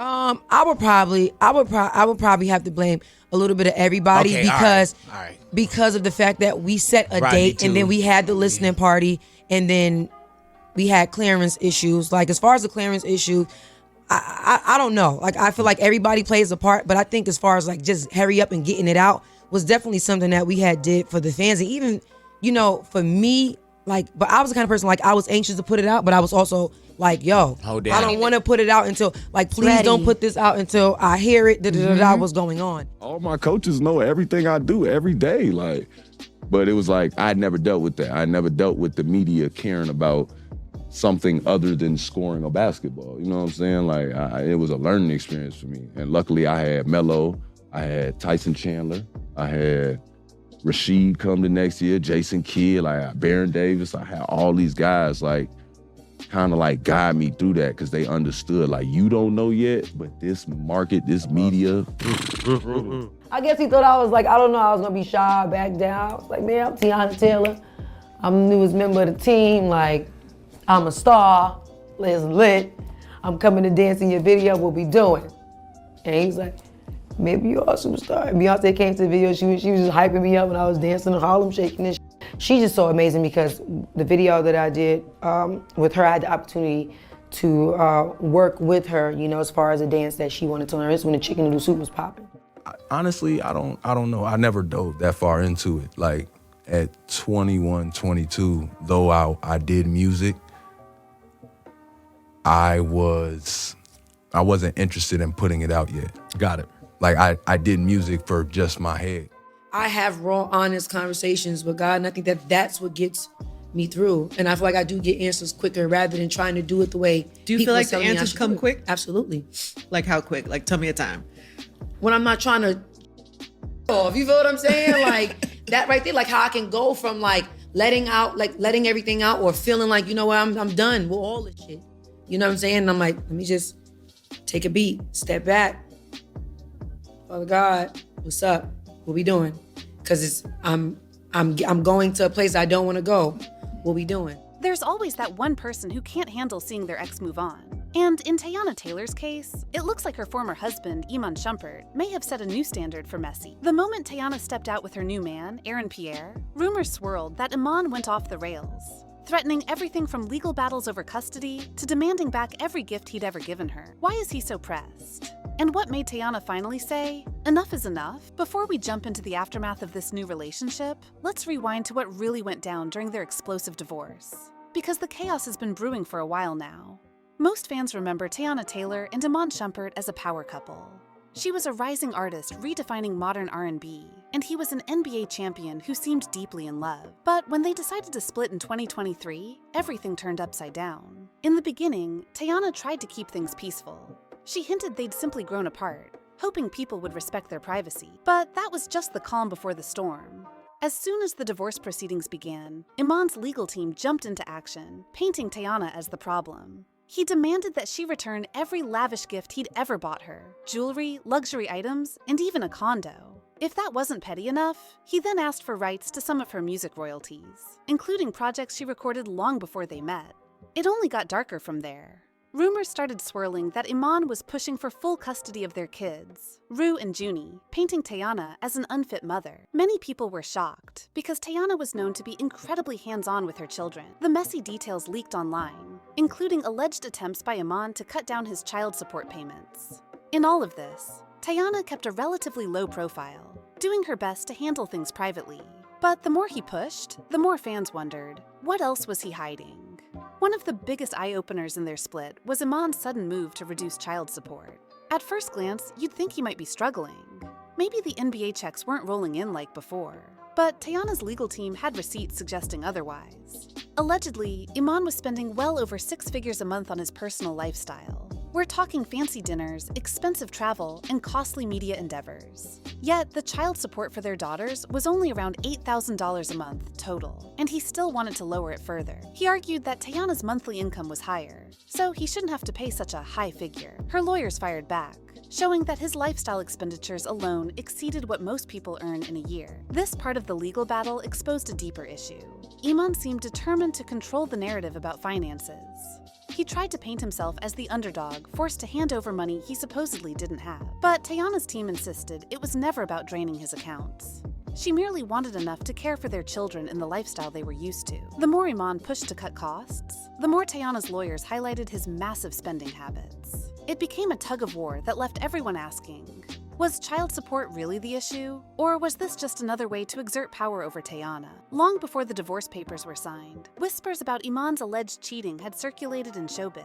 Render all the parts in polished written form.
I would probably have to blame a little bit of everybody Okay, because all right. because of the fact that we set a date and then we had the listening party and then we had clearance issues. Like as far as the clearance issue, I don't know. Like I feel like everybody plays a part, but I think as far as like just hurry up and getting it out was definitely something that we had did for the fans. And even, for me, like, but I was the kind of person like I was anxious to put it out, but I was also like, yo, I don't want to put it out until like, please don't put this out until I hear it, what's going on. All my coaches know everything I do every day. Like, but it was like, I never dealt with that. I never dealt with the media caring about something other than scoring a basketball. You know what I'm saying? Like, it was a learning experience for me. And luckily I had Melo, I had Tyson Chandler, I had Rasheed come the next year, Jason Kidd, like Baron Davis. I had all these guys like kind of like guide me through that because they understood like you don't know yet, but this market, this media. I guess he thought I was like, I don't know, I was gonna be shy, back down. I was like, man, I'm Teyana Taylor. I'm the newest member of the team. Like, I'm a star. It's lit. I'm coming to dance in your video. What we doing? And he was like, maybe you're a superstar. And Beyonce came to the video. She was just hyping me up when I was dancing in Harlem, shaking this. She's just so amazing because the video that I did with her, I had the opportunity to work with her, as far as a dance that she wanted to learn. It's when the chicken noodle soup was popping. Honestly, I don't know. I never dove that far into it. Like at 21, 22, though I did music, I wasn't interested in putting it out yet. Got it. Like I did music for just my head. I have raw, honest conversations with God, and I think that that's what gets me through. And I feel like I do get answers quicker rather than trying to do it the way. Do you feel like the answers come quick? Absolutely. Like how quick? Like tell me a time. When I'm not trying to off, you feel what I'm saying? Like that right there, like how I can go from like letting everything out or feeling like, you know what, I'm done with all this shit. You know what I'm saying? And I'm like, let me just take a beat, step back. Father God, what's up? What we doing? Because I'm going to a place I don't want to go. What we doing? There's always that one person who can't handle seeing their ex move on. And in Teyana Taylor's case, it looks like her former husband, Iman Shumpert, may have set a new standard for messy. The moment Teyana stepped out with her new man, Aaron Pierre, rumors swirled that Iman went off the rails, threatening everything from legal battles over custody to demanding back every gift he'd ever given her. Why is he so pressed? And what made Teyana finally say, enough is enough? Before we jump into the aftermath of this new relationship, let's rewind to what really went down during their explosive divorce. Because the chaos has been brewing for a while now. Most fans remember Teyana Taylor and Iman Shumpert as a power couple. She was a rising artist redefining modern R&B, and he was an NBA champion who seemed deeply in love. But when they decided to split in 2023, everything turned upside down. In the beginning, Teyana tried to keep things peaceful. She hinted they'd simply grown apart, hoping people would respect their privacy. But that was just the calm before the storm. As soon as the divorce proceedings began, Iman's legal team jumped into action, painting Teyana as the problem. He demanded that she return every lavish gift he'd ever bought her, jewelry, luxury items, and even a condo. If that wasn't petty enough, he then asked for rights to some of her music royalties, including projects she recorded long before they met. It only got darker from there. Rumors started swirling that Iman was pushing for full custody of their kids, Rue and Junie, painting Teyana as an unfit mother. Many people were shocked, because Teyana was known to be incredibly hands-on with her children. The messy details leaked online, including alleged attempts by Iman to cut down his child support payments. In all of this, Teyana kept a relatively low profile, doing her best to handle things privately. But the more he pushed, the more fans wondered, what else was he hiding? One of the biggest eye-openers in their split was Iman's sudden move to reduce child support. At first glance, you'd think he might be struggling. Maybe the NBA checks weren't rolling in like before. But Teyana's legal team had receipts suggesting otherwise. Allegedly, Iman was spending well over 6 figures a month on his personal lifestyle. We're talking fancy dinners, expensive travel, and costly media endeavors. Yet, the child support for their daughters was only around $8,000 a month total, and he still wanted to lower it further. He argued that Teyana's monthly income was higher, so he shouldn't have to pay such a high figure. Her lawyers fired back, showing that his lifestyle expenditures alone exceeded what most people earn in a year. This part of the legal battle exposed a deeper issue. Iman seemed determined to control the narrative about finances. He tried to paint himself as the underdog, forced to hand over money he supposedly didn't have. But Teyana's team insisted it was never about draining his accounts. She merely wanted enough to care for their children in the lifestyle they were used to. The more Iman pushed to cut costs, the more Teyana's lawyers highlighted his massive spending habits. It became a tug-of-war that left everyone asking, was child support really the issue? Or was this just another way to exert power over Teyana? Long before the divorce papers were signed, whispers about Iman's alleged cheating had circulated in showbiz.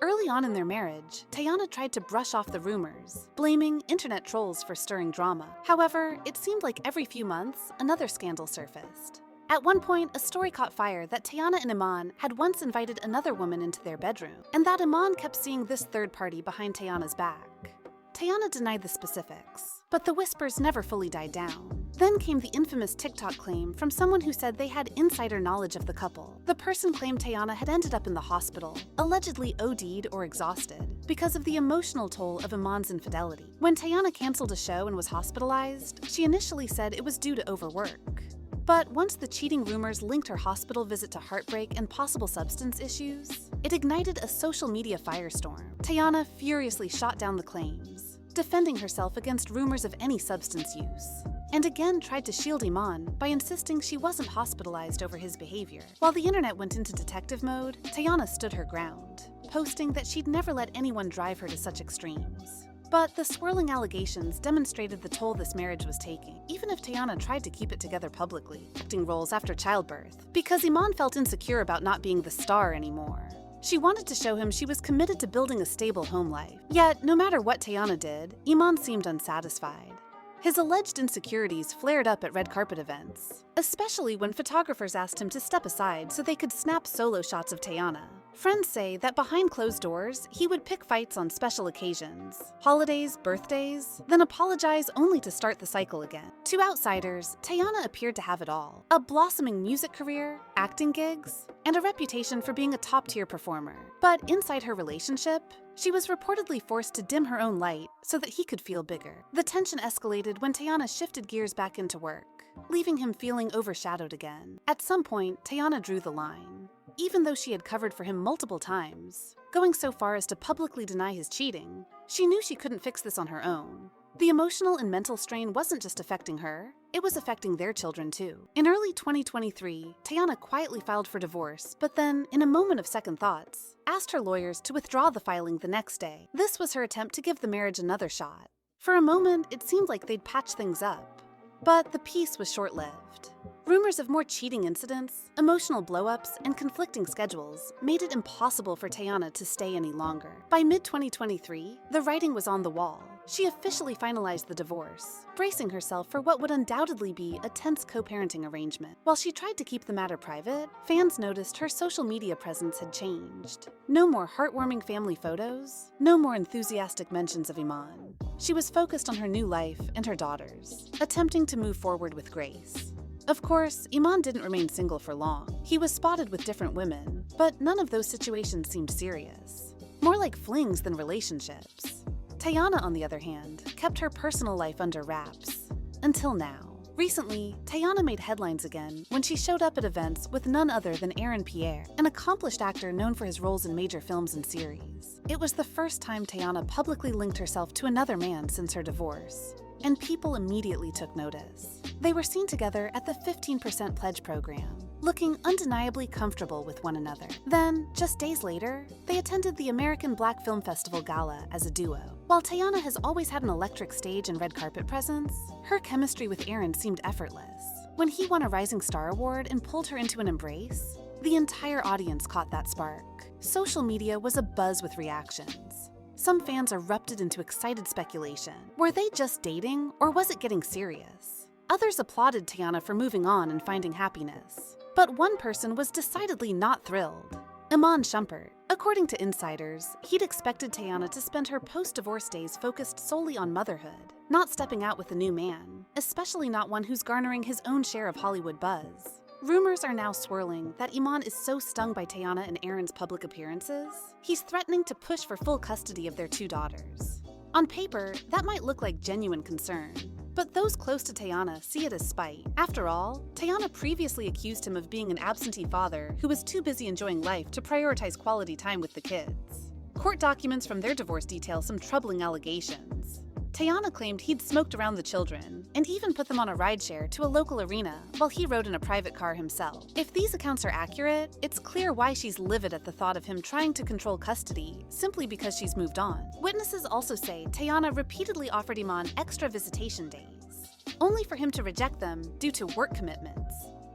Early on in their marriage, Teyana tried to brush off the rumors, blaming internet trolls for stirring drama. However, it seemed like every few months, another scandal surfaced. At one point, a story caught fire that Teyana and Iman had once invited another woman into their bedroom, and that Iman kept seeing this third party behind Teyana's back. Teyana denied the specifics, but the whispers never fully died down. Then came the infamous TikTok claim from someone who said they had insider knowledge of the couple. The person claimed Teyana had ended up in the hospital, allegedly OD'd or exhausted, because of the emotional toll of Iman's infidelity. When Teyana canceled a show and was hospitalized, she initially said it was due to overwork. But once the cheating rumors linked her hospital visit to heartbreak and possible substance issues, it ignited a social media firestorm. Teyana furiously shot down the claims, defending herself against rumors of any substance use, and again tried to shield Iman by insisting she wasn't hospitalized over his behavior. While the internet went into detective mode, Teyana stood her ground, posting that she'd never let anyone drive her to such extremes. But the swirling allegations demonstrated the toll this marriage was taking, even if Teyana tried to keep it together publicly, acting roles after childbirth, because Iman felt insecure about not being the star anymore. She wanted to show him she was committed to building a stable home life. Yet, no matter what Teyana did, Iman seemed unsatisfied. His alleged insecurities flared up at red carpet events, especially when photographers asked him to step aside so they could snap solo shots of Teyana. Friends say that behind closed doors, he would pick fights on special occasions, holidays, birthdays, then apologize only to start the cycle again. To outsiders, Teyana appeared to have it all: a blossoming music career, acting gigs, and a reputation for being a top-tier performer. But inside her relationship, she was reportedly forced to dim her own light so that he could feel bigger. The tension escalated when Teyana shifted gears back into work, leaving him feeling overshadowed again. At some point, Teyana drew the line. Even though she had covered for him multiple times, going so far as to publicly deny his cheating, she knew she couldn't fix this on her own. The emotional and mental strain wasn't just affecting her, it was affecting their children too. In early 2023, Teyana quietly filed for divorce, but then, in a moment of second thoughts, asked her lawyers to withdraw the filing the next day. This was her attempt to give the marriage another shot. For a moment, it seemed like they'd patch things up, but the peace was short-lived. Rumors of more cheating incidents, emotional blow-ups, and conflicting schedules made it impossible for Teyana to stay any longer. By mid-2023, the writing was on the wall. She officially finalized the divorce, bracing herself for what would undoubtedly be a tense co-parenting arrangement. While she tried to keep the matter private, fans noticed her social media presence had changed. No more heartwarming family photos, no more enthusiastic mentions of Iman. She was focused on her new life and her daughters, attempting to move forward with grace. Of course, Iman didn't remain single for long. He was spotted with different women, but none of those situations seemed serious. More like flings than relationships. Teyana, on the other hand, kept her personal life under wraps. Until now. Recently, Teyana made headlines again when she showed up at events with none other than Aaron Pierre, an accomplished actor known for his roles in major films and series. It was the first time Teyana publicly linked herself to another man since her divorce, and people immediately took notice. They were seen together at the 15% Pledge program, looking undeniably comfortable with one another. Then, just days later, they attended the American Black Film Festival Gala as a duo. While Teyana has always had an electric stage and red carpet presence, her chemistry with Aaron seemed effortless. When he won a Rising Star Award and pulled her into an embrace, the entire audience caught that spark. Social media was abuzz with reactions. Some fans erupted into excited speculation. Were they just dating, or was it getting serious? Others applauded Teyana for moving on and finding happiness. But one person was decidedly not thrilled: Iman Shumpert. According to insiders, he'd expected Teyana to spend her post-divorce days focused solely on motherhood, not stepping out with a new man, especially not one who's garnering his own share of Hollywood buzz. Rumors are now swirling that Iman is so stung by Teyana and Aaron's public appearances, he's threatening to push for full custody of their two daughters. On paper, that might look like genuine concern, But those close to Teyana see it as spite. After all, Teyana previously accused him of being an absentee father who was too busy enjoying life to prioritize quality time with the kids. Court documents from their divorce detail some troubling allegations. Teyana claimed he'd smoked around the children and even put them on a rideshare to a local arena while he rode in a private car himself. If these accounts are accurate, it's clear why she's livid at the thought of him trying to control custody simply because she's moved on. Witnesses also say Teyana repeatedly offered Iman extra visitation days, only for him to reject them due to work commitments.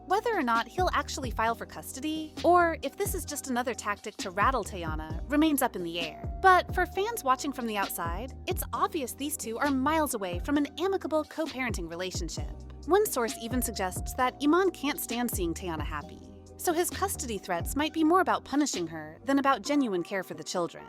Whether or not he'll actually file for custody, or if this is just another tactic to rattle Teyana, remains up in the air. But for fans watching from the outside, it's obvious these two are miles away from an amicable co-parenting relationship. One source even suggests that Iman can't stand seeing Teyana happy, so his custody threats might be more about punishing her than about genuine care for the children.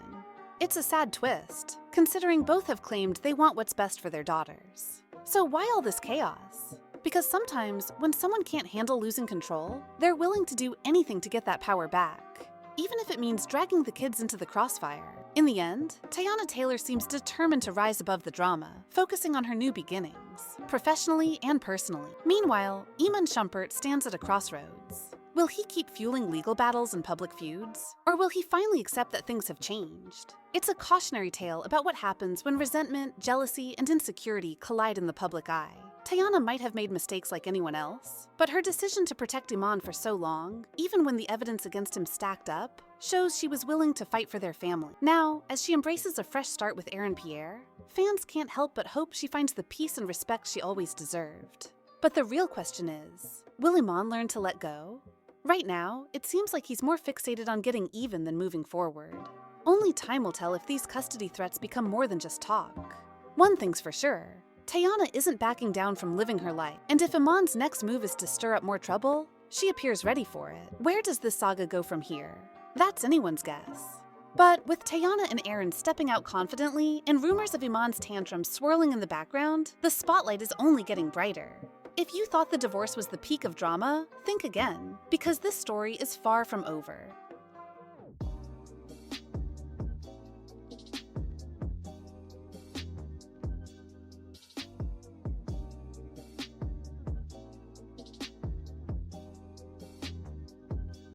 It's a sad twist, considering both have claimed they want what's best for their daughters. So why all this chaos? Because sometimes, when someone can't handle losing control, they're willing to do anything to get that power back, even if it means dragging the kids into the crossfire. In the end, Teyana Taylor seems determined to rise above the drama, focusing on her new beginnings, professionally and personally. Meanwhile, Iman Shumpert stands at a crossroads. Will he keep fueling legal battles and public feuds? Or will he finally accept that things have changed? It's a cautionary tale about what happens when resentment, jealousy, and insecurity collide in the public eye. Teyana might have made mistakes like anyone else, but her decision to protect Iman for so long, even when the evidence against him stacked up, shows she was willing to fight for their family. Now, as she embraces a fresh start with Aaron Pierre, fans can't help but hope she finds the peace and respect she always deserved. But the real question is, will Iman learn to let go? Right now, it seems like he's more fixated on getting even than moving forward. Only time will tell if these custody threats become more than just talk. One thing's for sure, Teyana isn't backing down from living her life, and if Iman's next move is to stir up more trouble, she appears ready for it. Where does this saga go from here? That's anyone's guess. But with Teyana and Aaron stepping out confidently and rumors of Iman's tantrums swirling in the background, the spotlight is only getting brighter. If you thought the divorce was the peak of drama, think again, because this story is far from over.